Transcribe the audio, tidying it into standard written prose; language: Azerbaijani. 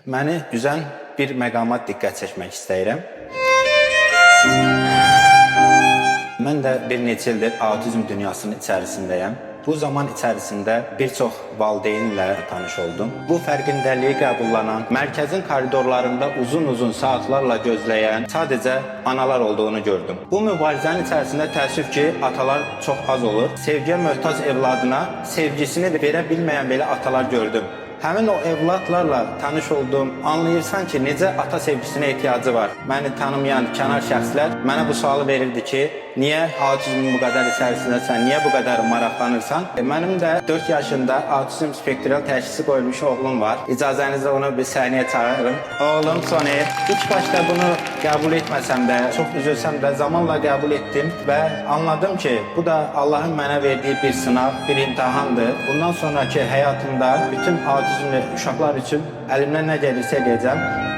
Məni üzən bir məqama diqqət çəkmək istəyirəm. Mən də bir neçə ildir autizm dünyasının içərisindəyəm. Bu zaman içərisində bir çox valideynlə tanış oldum. Bu fərqindəliyi qəbullanan, mərkəzin koridorlarında uzun-uzun saatlarla gözləyən sadəcə analar olduğunu gördüm. Bu mübarizənin içərisində təəssüf ki, atalar çox az olur. Sevgiyə möhtac evladına sevgisini verə bilməyən belə atalar gördüm. Həmin o evladlarla tanış oldum, anlayırsan ki, necə ata sevgisinə ehtiyacı var. Məni tanımayan kənar şəxslər mənə bu sualı verirdi ki, niyə autizmin bu qədər içərisindəsən, niyə bu qədər maraqlanırsan? Mənim də 4 yaşında autizm spektral təşxisi qoyulmuş oğlum var. İcazənizlə onu bir səhnəyə çağırırım. Oğlum Soner, ilk başda bunu qəbul etməsəm də, çox üzülsəm də zamanla qəbul etdim və anladım ki, bu da Allahın mənə verdiyi bir sınav, bir imtahandır. Bundan sonraki həyatımda bütün autizmli uşaqlar üçün əlimdən nə gəlirsə edəcəm.